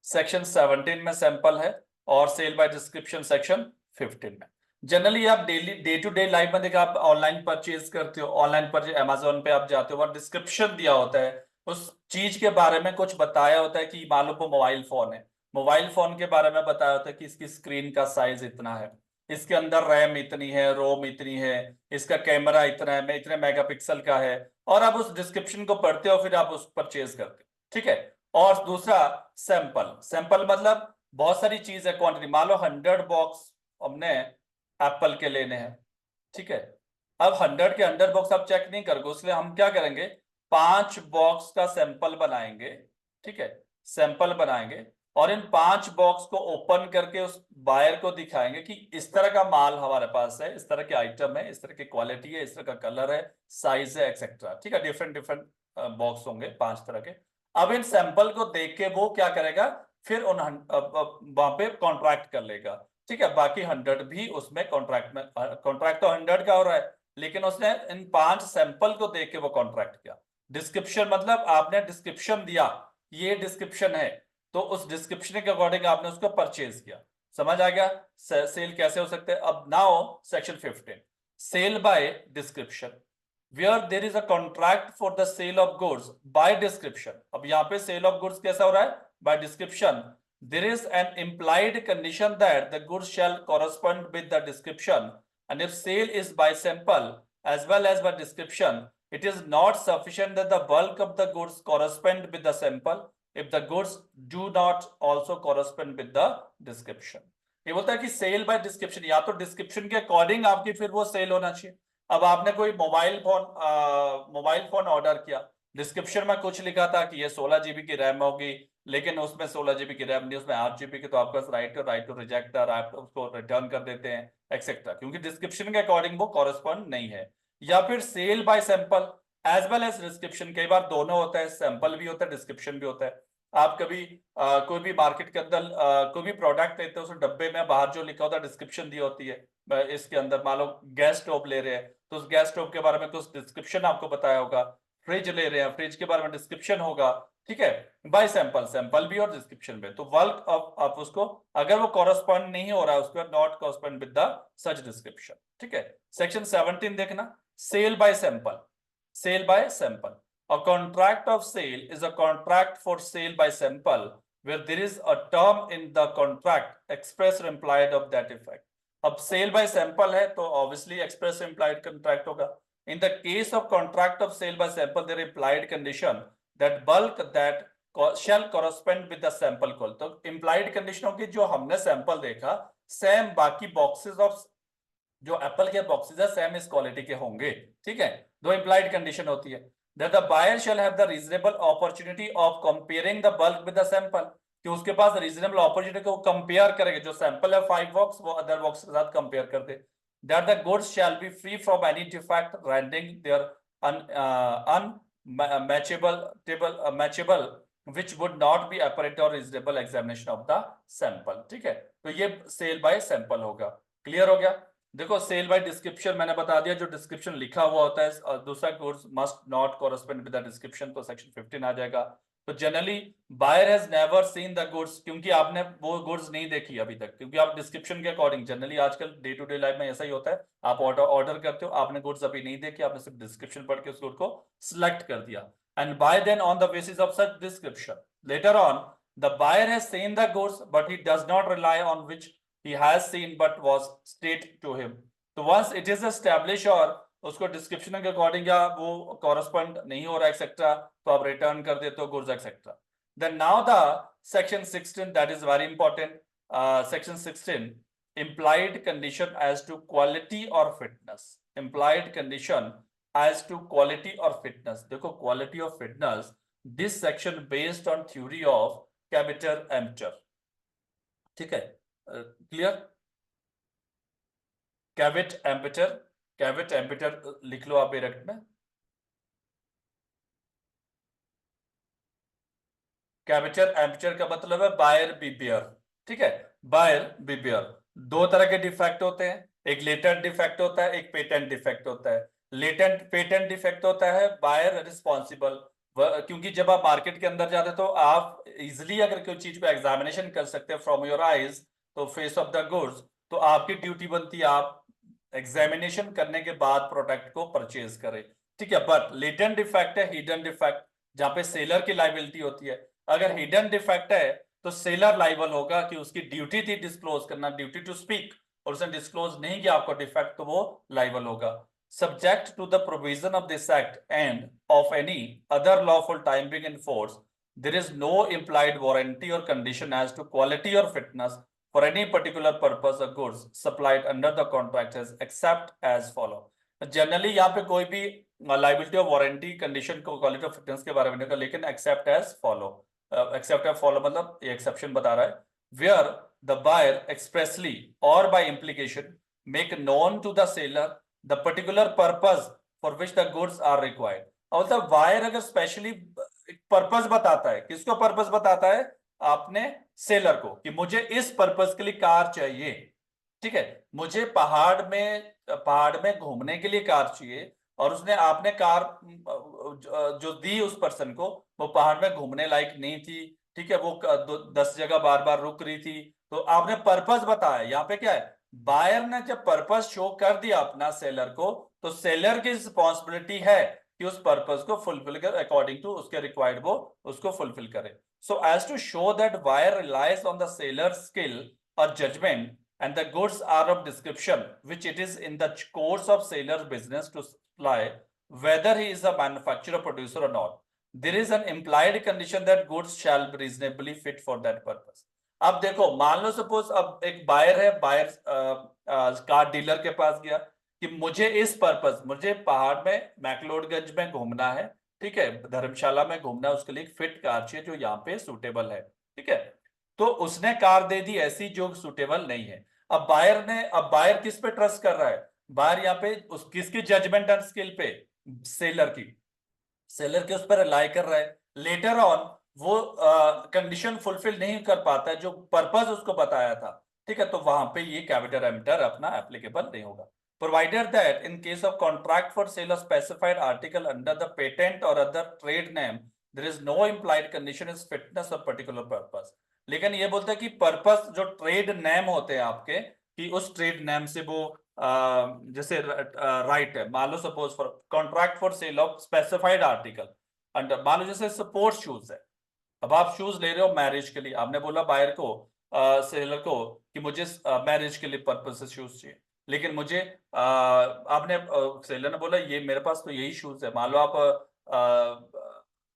सेक्शन 17 में सैंपल है और सेल बाय डिस्क्रिप्शन सेक्शन 15 में। जनरली आप daily day to day life में देखा, आप ऑनलाइन परचेज करते हो, ऑनलाइन परचेज अमेजोन पे आप जाते हो, वहां डिस्क्रिप्शन दिया होता है, उस चीज के बारे में कुछ बताया होता है कि मान लो वो मोबाइल फोन है, मोबाइल फोन के बारे में बताया होता है कि इसकी स्क्रीन का साइज इतना है, इसके अंदर रैम इतनी है, रोम इतनी है, इसका कैमरा इतना है, इतने मेगापिक्सल का है, और आप उस डिस्क्रिप्शन को पढ़ते हो, फिर आप उस परचेज करते हो, ठीक है। और दूसरा सैंपल, सैंपल मतलब बहुत सारी चीज है, क्वांटिटी, मान लो 100 बॉक्स हमने एप्पल के लेने हैं, ठीक है। अब 100 के 100 बॉक्स आप चेक नहीं करोगे, इसलिए हम क्या करेंगे, 5 बॉक्स का सैंपल बनाएंगे, ठीक है, सैंपल बनाएंगे, और इन 5 बॉक्स को ओपन करके उस बायर को दिखाएंगे कि इस तरह का माल हमारे पास है, इस तरह के आइटम है, इस तरह की क्वालिटी है, इस तरह का कलर है, साइज है, एक्सेट्रा, ठीक है। डिफरेंट डिफरेंट बॉक्स होंगे 5 तरह के। अब इन सैंपल को देख के वो क्या करेगा, फिर उन वहां पे कॉन्ट्रैक्ट कर लेगा, ठीक है। बाकी 100 भी उसमें कॉन्ट्रैक्ट में, कॉन्ट्रैक्ट तो 100 का हो रहा है, लेकिन उसने इन 5 सैंपल को देख के वो कॉन्ट्रैक्ट किया। डिस्क्रिप्शन मतलब आपने डिस्क्रिप्शन दिया, ये डिस्क्रिप्शन है, तो उस डिस्क्रिप्शन के अकॉर्डिंग आपने उसको परचेज किया। समझ आ गया सेल कैसे हो सकते हैं। अब now section 15, sale by description, where there is a contract for the sale of goods by description। अब यहाँ पे sale of goods कैसा हो रहा है? by description। there is an implied condition that the goods shall correspond with the description, and if sale is by sample as well as by description, it is not sufficient that the bulk of the goods correspond with the sample if the goods do not also correspond with the description। ये बोलता है कि cell by description, या तो description के according आपकी फिर वो सेल होना चाहिए। अब आपने कोई मोबाइल फोन ऑर्डर किया, डिस्क्रिप्शन में कुछ लिखा था कि ये 16 जीबी की रैम होगी, लेकिन उसमें 16 जीबी की रैम नहीं, उसमें 8 जीबी की, तो आपका राइट टू रिजेक्ट, आप उसको रिटर्न कर देते हैं, एक्सेट्रा, क्योंकि डिस्क्रिप्शन के अकॉर्डिंग वो कॉरेस्पॉन्ड नहीं है। या फिर sale by sample as well as description, कई बार दोनों होता है, सैंपल भी होता है, डिस्क्रिप्शन भी होता है। आप कभी कोई भी मार्केट के अंदर कोई भी प्रोडक्ट लेते हो, उस डब्बे में बाहर जो लिखा होता है डिस्क्रिप्शन दी होती है, इसके अंदर मान लो गैस स्टोव ले रहे हैं, तो उस गैस स्टोव के बारे में कुछ डिस्क्रिप्शन आपको बताया होगा, फ्रिज ले रहे हैं, फ्रिज के बारे में डिस्क्रिप्शन होगा, ठीक है। बाय सैंपल, सैंपल भी और डिस्क्रिप्शन भी, तो वर्क आप उसको, अगर वो कॉरेस्पॉन्ड नहीं हो रहा है, उसको not correspond with the such description, ठीक है। सेक्शन 17 देखना, sale by sample, sale by sample. A contract of sale is a contract for sale by sample where there is a term in the contract express or implied of that effect। अब sale by sample है तो obviously express implied contract होगा। In the case of contract of sale by sample there implied condition that bulk that shall correspond with the sample call. तो implied condition होगी, जो हमने sample देखा same बाकी boxes of जो apple के boxes है सेम इस क्वालिटी के होंगे, ठीक है। दो इम्प्लाइड कंडीशन होती है, that the buyer shall have the reasonable opportunity of comparing the bulk with the sample, कि उसके पास रीजनेबल अपॉर्चुनिटी को कंपेयर करेंगे, जो सैंपल है 5 बॉक्स वो अदर बॉक्स के साथ कंपेयर कर दे। that the goods shall be free from any defect rendering their matchable which would not be apparent or reasonable examination of the sample, ठीक है। तो ये सेल बाय सैंपल होगा। क्लियर हो गया? देखो सेल बाय डिस्क्रिप्शन मैंने बता दिया, जो डिस्क्रिप्शन लिखा हुआ होता है, और दूसरा goods must not correspond with the description, तो सेक्शन 15 आ जाएगा। तो generally buyer has never seen the goods, क्योंकि आपने वो गुड्स नहीं देखी अभी तक, क्योंकि आप डिस्क्रिप्शन के अकॉर्डिंग, जनरली आजकल डे टू डे लाइफ में ऐसा ही होता है, आप ऑर्डर करते हो, आपने गुड्स अभी नहीं देखी, आपने सिर्फ डिस्क्रिप्शन पढ़ के उस गुड को सिलेक्ट कर दिया, and by then on the basis of such description later on the buyer has seen the goods but he does not rely on which he has seen but was stated to him। तो once it is established और उसको description के according या वो correspond नहीं हो रहा etcetera, तो आप रिटर्न कर देते हो goods etcetera. Then now the section 16 that is very important, section 16 implied condition as to quality or fitness। implied condition as to quality or fitness, देखो quality or fitness, this section based on theory of Capital Amateur। ठीक है, clear. Cavity एम्पिटर, cavity एम्पिटर लिख लो आप direct में। कैविटर एम्पिटर का मतलब है buyer बीबियर। ठीक है, बायर बीबियर। दो तरह के डिफेक्ट होते हैं, एक लेटेंट डिफेक्ट होता है, एक पेटेंट डिफेक्ट होता है। लेटेंट पेटेंट डिफेक्ट होता है बायर रिस्पॉन्सिबल, क्योंकि जब आप मार्केट के अंदर जाते हो तो आप इजिली अगर कोई चीज को एग्जामिनेशन कर सकते हैं फ्रॉम योर आईज, तो फेस ऑफ द गुड्स, तो आपकी ड्यूटी बनती है आप एग्जामिनेशन करने के बाद प्रोडक्ट को परचेज करें। ठीक है, बट लेटेंट डिफेक्ट है हिडन डिफेक्ट, जहां पे सेलर की लाइबिलिटी होती है। अगर हिडन डिफेक्ट है तो सेलर लाइबल होगा कि उसकी ड्यूटी थी डिस्क्लोज करना, ड्यूटी टू स्पीक, और उसने डिस्क्लोज नहीं किया आपको डिफेक्ट, तो वो लाइबल होगा। Subject to the provision of this act and of any other lawful time being in force, there is no implied warranty or condition as to quality or fitness for any particular purpose or goods supplied under the contract is except as follow। Generally यहाँ पे कोई भी liability और warranty condition को quality of fitness के बारे में नहीं होगा, लेकिन except as follow, except as follow मतलब ये एक्सेप्शन बता रहा है। वेयर द बायर एक्सप्रेसली और by implication make known to the seller the particular purpose for which the goods are required. मतलब बायर अगर स्पेशली पर्पस बताता है, किसको पर्पस बताता है? आपने सेलर को, कि मुझे इस पर्पस के लिए कार चाहिए। ठीक है, मुझे पहाड़ में घूमने के लिए कार चाहिए, और उसने आपने कार जो दी उस पर्सन को, वो पहाड़ में घूमने लायक नहीं थी। ठीक है, वो 10 जगह बार बार रुक रही थी, तो आपने पर्पस बताया। यहाँ पे क्या है, बायर ने जब पर्पस शो कर दिया अपना सेलर को, तो सेलर की रिस्पॉन्सिबिलिटी है कि उस पर्पस को फुलफिल कर, अकॉर्डिंग टू उसके रिक्वायर्ड वो उसको फुलफिल करे। So as to show that buyer relies on the seller skill और judgement and the goods are of description which it is in the course of seller's business to supply, whether he is a manufacturer producer or not, there is an implied condition that goods shall be reasonably fit for that purpose। अब देखो, मान लो suppose अब एक buyer है, buyer car dealer के पास गया कि मुझे इस पर्पस, मुझे पहाड़ में मैक्लोडगंज में घूमना है, ठीक है, धर्मशाला में घूमना है, उसके लिए एक फिट कार चाहिए जो यहाँ पे सुटेबल है। ठीक है, तो उसने कार दे दी ऐसी जो सुटेबल नहीं है। अब बायर किस पे ट्रस्ट कर रहा है? बायर यहाँ पे किसकी जजमेंट एंड स्किल पे? सेलर की, सेलर के उस पर रिलाई कर रहा है। लेटर ऑन वो कंडीशन फुलफिल नहीं कर पाता है जो पर्पस उसको बताया था। ठीक है, तो वहां पे ये कैपिटल एमिटर अपना एप्लीकेबल नहीं होगा। Provided that in case of contract for sale of specified article under the patent और other trade name, there is no implied condition is fitness of particular purpose. लेकिन ये बोलता है कि पर्पस जो ट्रेड नेम होते हैं आपके, कि उस ट्रेड नेम से वो जैसे राइट है, मान लो suppose for contract for sale of specified article under, मान लो जैसे सपोर्ट्स शूज है। अब आप शूज ले रहे हो मैरिज के लिए, आपने बोला बायर को, सेलर को, कि मुझे मैरिज के लिए पर्पस से शूज चाहिए, लेकिन मुझे आपने सेलर ने बोला ये मेरे पास तो यही शूज है। मान लो आप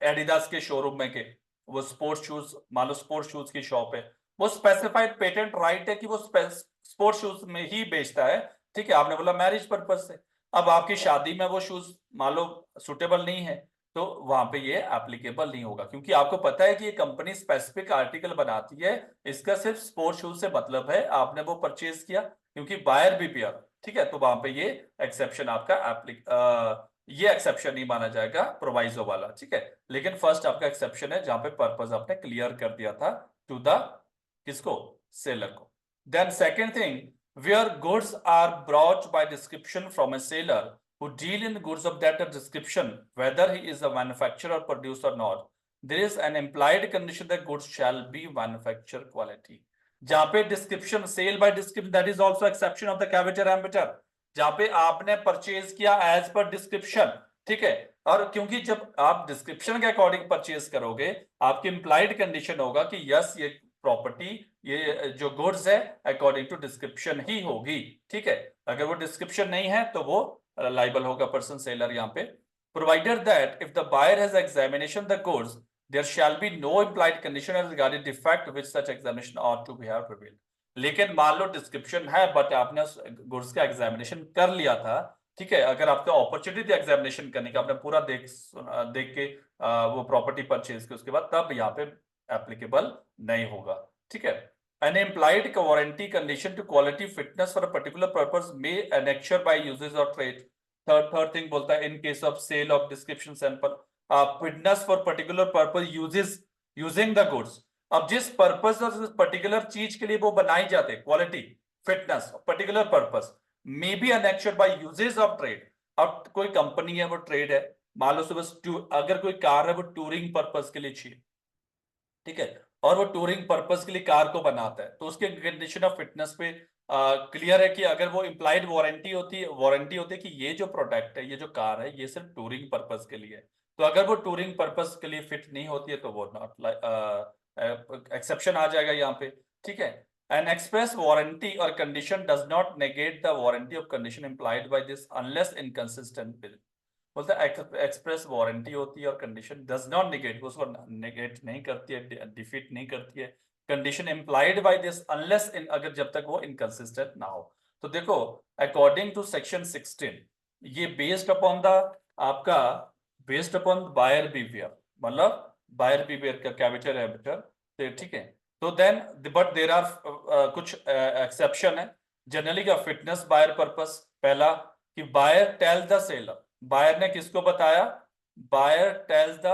एडिडास के शोरूम में के वो स्पोर्ट्स शूज, मान लो स्पोर्ट्स शूज की शॉप है, वो स्पेसिफाइड पेटेंट राइट है कि वो स्पोर्ट्स शूज में ही बेचता है। ठीक है, आपने बोला मैरिज पर्पस से। अब आपकी शादी में वो शूज मान लो सुटेबल नहीं है, तो वहां पे ये एप्लीकेबल नहीं होगा, क्योंकि आपको पता है कि ये कंपनी स्पेसिफिक आर्टिकल बनाती है, इसका सिर्फ स्पोर्ट्स शूज से मतलब है, आपने वो परचेज किया क्योंकि बायर भी पियर। ठीक है, तो वहां पे ये एक्सेप्शन आपका ये एक्सेप्शन नहीं माना जाएगा प्रोवाइजो वाला। ठीक है, लेकिन फर्स्ट आपका एक्सेप्शन है जहां पे पर्पस आपने क्लियर कर दिया था टू द किसको? सेलर को। Then second thing, where goods are brought by description from a seller who deal in goods of that description, whether he is a manufacturer or producer or not, there is an implied condition that goods shall be manufacturer quality। जहां पे description, sale by description, that is also exception of the caveat emptor, जहां पे आपने purchase किया as per description. ठीक है, और क्योंकि जब आप डिस्क्रिप्शन के अकॉर्डिंग परचेज करोगे, आपकी इंप्लाइड कंडीशन होगा कि यस ये प्रॉपर्टी, ये जो गुड्स है अकॉर्डिंग टू डिस्क्रिप्शन ही होगी। ठीक है, अगर वो डिस्क्रिप्शन नहीं है तो वो लाइबल होगा पर्सन सेलर यहाँ पे। Provided that if the buyer has examination the goods, there shall be no implied condition regarding defect which such examination ought to be have prevailed. लेकिन मान लो डिस्क्रिप्शन है बट आपने उस गुड्स का examination कर लिया था। ठीक है, अगर आपका अपॉर्चुनिटी थी एग्जामिनेशन करने का, आपने पूरा देख के वो प्रॉपर्टी परचेज की, उसके बाद तब यहाँ पे एप्लीकेबल नहीं होगा। ठीक है, An implied warranty condition to quality fitness for a particular purpose may annexure by uses or trade. Third thing बोलता है in case of sale of description sample, fitness for particular purpose uses using the goods. अब जिस purpose और particular चीज के लिए वो बनाई जाते हैं, quality fitness particular purpose may be annexure by uses of trade. अब कोई कंपनी है, वो ट्रेड है, मान लो सुबह अगर कोई कार है वो टूरिंग पर्पस के लिए चाहिए, ठीक है, और वो टूरिंग पर्पस के लिए कार को बनाता है, तो उसके कंडीशन ऑफ फिटनेस पे क्लियर है कि अगर वो इम्प्लाइड वारंटी होती है कि ये जो प्रोडक्ट है, ये जो कार है, ये सिर्फ टूरिंग पर्पस के लिए है, तो अगर वो टूरिंग पर्पस के लिए फिट नहीं होती है तो वो नॉट एक्सेप्शन आ जाएगा यहाँ पे, ठीक है। An express warranty or condition does not negate the warranty of condition implied by this unless inconsistent with. बोलता है एक्सप्रेस वारंटी होती है और कंडीशन डज नॉट निगेट, उसको निगेट नहीं करती है, डिफीट नहीं करती है condition implied by this unless in, अगर जब तक वो इनकंसिस्टेंट ना हो। तो देखो अकॉर्डिंग टू सेक्शन 16 ये बेस्ड अपॉन द आपका बेस्ड अपॉन बायर बिहेवियर, मतलब बायर बिहेवियर का कैपिटल एबिटर, ठीक है। तो देन बट देयर आर कुछ एक्सेप्शन है जनरली का फिटनेस बायर पर्पस। पहला कि buyer tell the seller, buyer ने किसको बताया, buyer tells the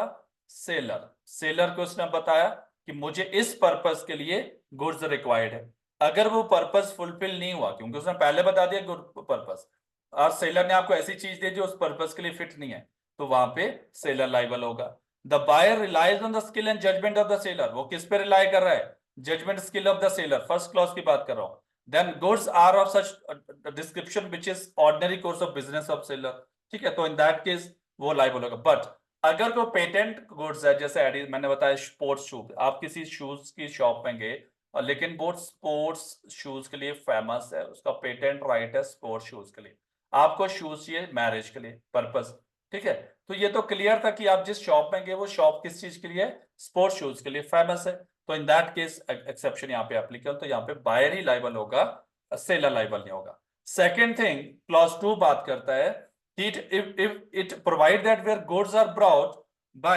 seller, seller को उसने बताया कि मुझे इस पर्पस के लिए गुड्स रिक्वायर्ड है। अगर वो पर्पस फुलफिल नहीं हुआ क्योंकि उसने पहले बता दिया गुड पर्पस, और सेलर ने आपको ऐसी चीज दी जो उस पर्पस के लिए फिट नहीं है, तो वहां पे सेलर लाइबल होगा। The buyer relies on the skill and judgement of the seller, वो किस पे रिलाई कर रहा है, judgement skill of the seller, first clause की बात कर रहा हूं। Then goods are of such description which is ordinary course of business of seller, ठीक है, तो इन दैट केस वो लाइबल होगा। बट अगर कोई पेटेंट गुड्स है, जैसे मैंने बताया स्पोर्ट्स शूज, आप किसी शूज की शॉप में गए और लेकिन वो स्पोर्ट्स शूज के लिए फेमस है, उसका पेटेंट राइट है स्पोर्ट्स शूज के लिए, आपको शूज चाहिए मैरिज के लिए पर्पस, ठीक है, तो ये तो क्लियर था कि आप जिस शॉप में गए वो शॉप किस चीज के लिए, स्पोर्ट्स शूज के लिए फेमस है, तो इन दैट केस एक्सेप्शन यहाँ पे एप्लीकेबल, तो यहाँ पे बायर ही लाइबल होगा, सेलर लाइबल नहीं होगा। सेकेंड थिंग क्लॉज 2 बात करता है if it provide that where goods are brought by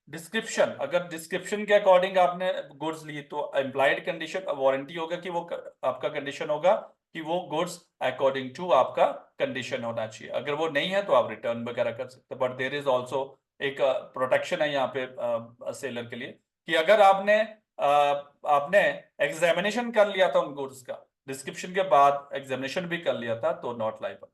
description, अगर डिस्क्रिप्शन के अकॉर्डिंग आपने गुड्स ली तो इम्प्लाइड कंडीशन वारंटी होगा कि वो आपका कंडीशन होगा कि वो गुड्स अकॉर्डिंग टू आपका कंडीशन होना चाहिए, अगर वो नहीं है तो आप रिटर्न वगैरह कर सकते, बट देयर इज ऑल्सो एक प्रोटेक्शन है यहाँ पे सेलर के लिए कि अगर आपने एग्जामिनेशन कर लिया था उन गुड्स का, डिस्क्रिप्शन के बाद एग्जामिनेशन भी कर लिया था, तो not liable.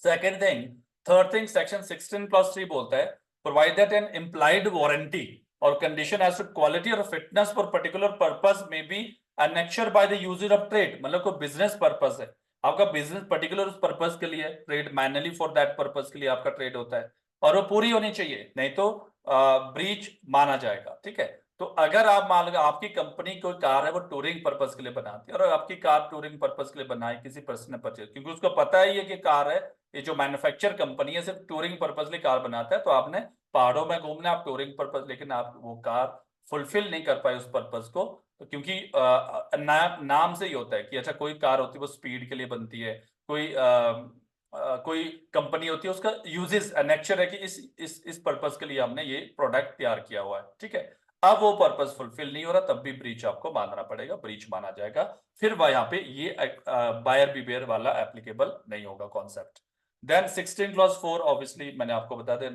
Second thing, third thing section 16+3 बोलता है provide that an implied warranty और कंडीशन एज टू क्वालिटी और फिटनेस फॉर पर्टिकुलर पर्पस में be annexure by the user of trade, मतलब कोई बिजनेस पर्पस है, आपका बिजनेस पर्टिकुलर उस पर्पस के लिए, trade manually for that purpose के लिए आपका ट्रेड होता है, और वो पूरी होनी चाहिए, नहीं तो ब्रीच माना जाएगा, ठीक है। तो अगर आप मान लो आपकी कंपनी कोई कार है वो टूरिंग पर्पस के लिए बनाती है, और आपकी कार टूरिंग पर्पस के लिए बनाई किसी पर्सन ने परचेज, क्योंकि उसको पता है ये कि कार है, ये जो मैन्युफैक्चर कंपनी है सिर्फ टूरिंग पर्पस के लिए कार बनाता है, तो आपने पहाड़ों में घूमना आप टूरिंग पर्पस, लेकिन आप वो कार फुलफिल नहीं कर पाए उस पर्पस को, तो क्योंकि नाम से ही होता है कि अच्छा कोई कार होती है वो स्पीड के लिए बनती है, कोई कंपनी होती है उसका यूजेस नेचर है कि इस पर्पस के लिए हमने ये प्रोडक्ट तैयार किया हुआ है, ठीक है। अब वो पर्पस फुलफिल नहीं हो रहा तब भी ब्रीच आपको मानना पड़ेगा, ब्रीच माना जाएगा, फिर वह यहाँ पे ये बायर बिहेवियर वाला एप्लीकेबल नहीं होगा कॉन्सेप्ट। देन 16+4 ऑब्वियसली मैंने आपको बता दिया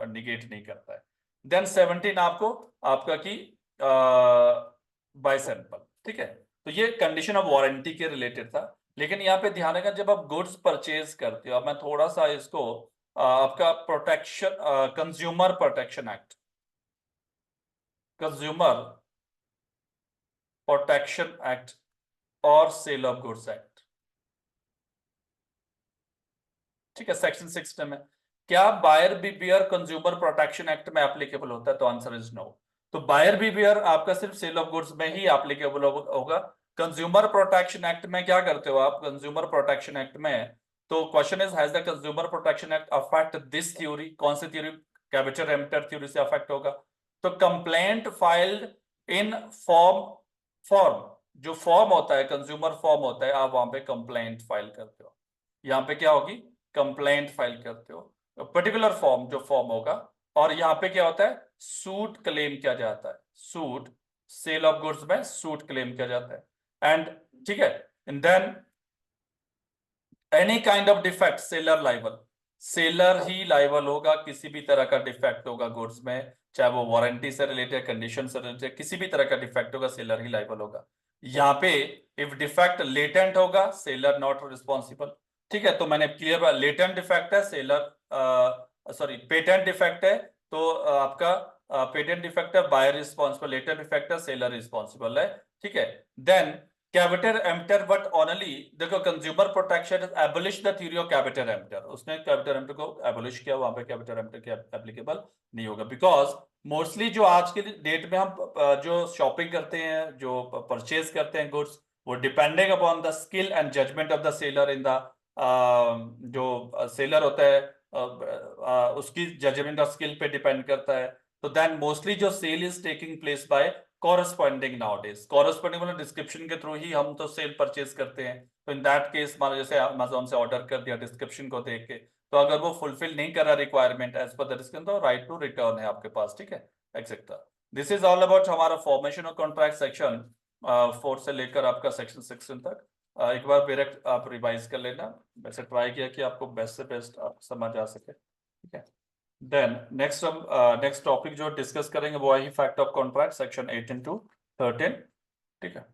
निगेट नहीं करता है। देन 17 आपको आपका की बाय सैंपल, ठीक है, तो ये कंडीशन ऑफ वारंटी के रिलेटेड था, लेकिन यहाँ पे ध्यान रखना जब आप गुड्स परचेज करते हो, अब मैं थोड़ा सा इसको आपका protection consumer protection act, consumer protection act और सेल ऑफ गुड्स एक्ट, ठीक है, सेक्शन 6 में क्या buyer behaviour consumer protection act में एप्लीकेबल होता है, तो आंसर इज नो। तो बायर बिहेवियर आपका सिर्फ सेल ऑफ गुड्स में ही एप्लीकेबल होगा। कंज्यूमर प्रोटेक्शन एक्ट में क्या करते हो आप, कंज्यूमर प्रोटेक्शन एक्ट में, तो question is has the consumer protection act affect this theory, कौन सी थ्योरी, कैविटर एमिटर थ्योरी से अफेक्ट होगा। तो कंप्लेंट फाइल्ड इन फॉर्म जो फॉर्म होता है कंज्यूमर फॉर्म होता है, आप वहां पे कंप्लेंट फाइल करते हो, यहाँ पे क्या होगी कंप्लेंट फाइल करते हो, पर्टिकुलर फॉर्म जो फॉर्म होगा, और यहाँ पे क्या होता है सूट क्लेम किया जाता है, सूट सेल ऑफ गुड्स में सूट क्लेम किया जाता है। एंड ठीक है, and then any kind of defect seller liable, seller ही लाइबल होगा, किसी भी तरह का डिफेक्ट होगा गुड्स में, चाहे वो वारंटी से रिलेटेड, कंडीशन से रिलेटेड, किसी भी तरह का डिफेक्ट होगा, सेलर ही लाइबल होगा। यहाँ पे इफ डिफेक्ट लेटेंट होगा, सेलर नॉट रिस्पॉन्सिबल। ठीक है, तो मैंने क्लियर, लेटेंट डिफेक्ट है सेलर, सॉरी पेटेंट डिफेक्ट है तो आपका पेटेंट डिफेक्ट है बायर रिस्पॉन्सिबल, लेटेंट डिफेक्ट है सेलर रिस्पॉन्सिबल है। ठीक है, then caveat emptor but only, देखो consumer protection abolish the theory of caveat emptor, उसने कैविटर एम्प्टर को एबोलिश किया, वहां पे कैविटर एम्प्टर के एप्लीकेबल नहीं होगा। बिकॉज मोस्टली जो आज के डेट में हम जो शॉपिंग करते हैं, जो परचेज करते हैं गुड्स, वो depending upon the skill and judgement of the seller in the, जो सेलर होता है उसकी जजमेंट और स्किल पे डिपेंड करता है। तो देन मोस्टली जो sale is taking place by corresponding nowadays, corresponding मतलब डिस्क्रिप्शन के थ्रू ही हम तो सेल परचेज करते हैं। तो इन दैट केस मान लो जैसे अमेजोन से ऑर्डर कर दिया डिस्क्रिप्शन को देख के, तो अगर वो फुलफिल नहीं कर रहा requirement as per the description, तो राइट टू रिटर्न है आपके पास। ठीक है, etcetera. This is all about हमारा फॉर्मेशन ऑफ कॉन्ट्रैक्ट सेक्शन 4 से लेकर आपका सेक्शन 16 तक। एक बार डायरेक्ट आप रिवाइज कर लेना, वैसे ट्राई किया कि आपको बेस्ट से बेस्ट आप समझ आ सके। ठीक है, देन नेक्स्ट हम नेक्स्ट टॉपिक जो डिस्कस करेंगे वो है fact of contract section 18 to 13। ठीक है।